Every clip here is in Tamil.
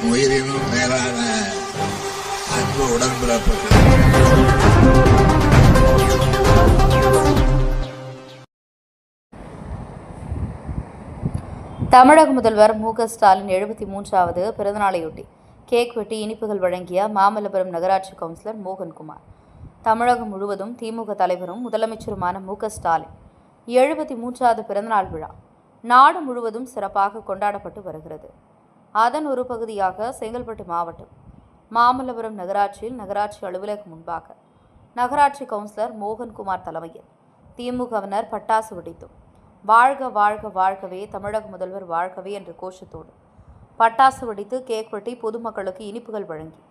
என் உயிரினும் மேலான அன்பு உடன்பிறப்புகள். தமிழக முதல்வர் மு.க.ஸ்டாலின் 73வது பிறந்தநாளையொட்டி கேக் வெட்டி இனிப்புகள் வழங்கிய மாமல்லபுரம் நகராட்சி கவுன்சிலர் மோகன்குமார். தமிழகம் முழுவதும் திமுக தலைவரும் முதலமைச்சருமான மு.க.ஸ்டாலின் 73வது பிறந்தநாள் விழா நாடு முழுவதும் சிறப்பாக கொண்டாடப்பட்டு வருகிறது. அதன் ஒரு பகுதியாக செங்கல்பட்டு மாவட்டம் மாமல்லபுரம் நகராட்சியில் நகராட்சி அலுவலகம் முன்பாக நகராட்சி கவுன்சிலர் மோகன்குமார் தலைமையில் திமுகவினர் பட்டாசு வெடித்தும் வாழ்க வாழ்க வாழ்கவே தமிழக முதல்வர் வாழ்கவே என்ற கோஷத்தோடு பட்டாசு வெடித்து கேக் வெட்டி பொதுமக்களுக்கு இனிப்புகள் வழங்கி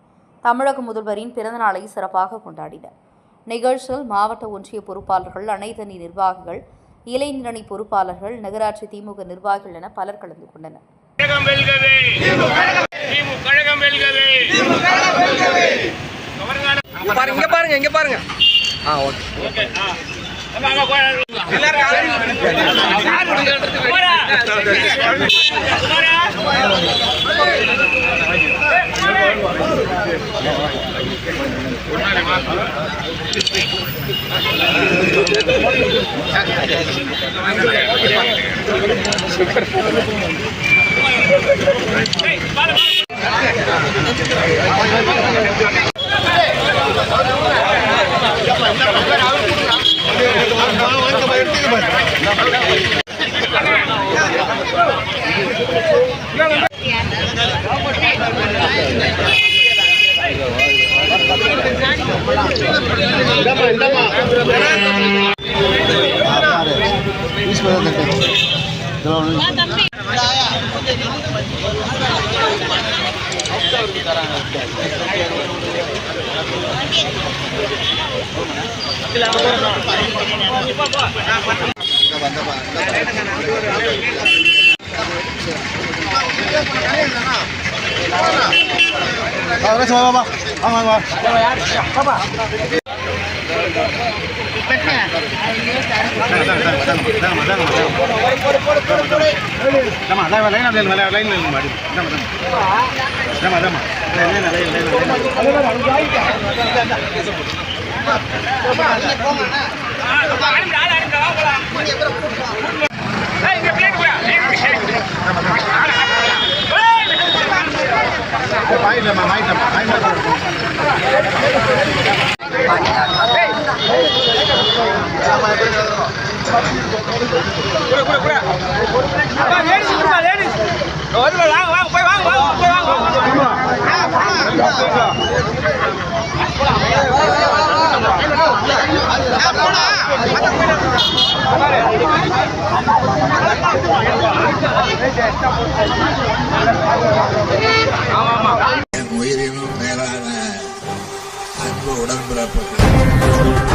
தமிழக முதல்வரின் பிறந்தநாளை சிறப்பாக கொண்டாடினர். நிகழ்ச்சியில் மாவட்ட ஒன்றிய பொறுப்பாளர்கள், அனைத்தணி நிர்வாகிகள், இளைஞரணி பொறுப்பாளர்கள், நகராட்சி திமுக நிர்வாகிகள் என பலர் கலந்து கொண்டனர். என் உயிரினும் மேலான அன்பு உடன்பிறப்புகள்.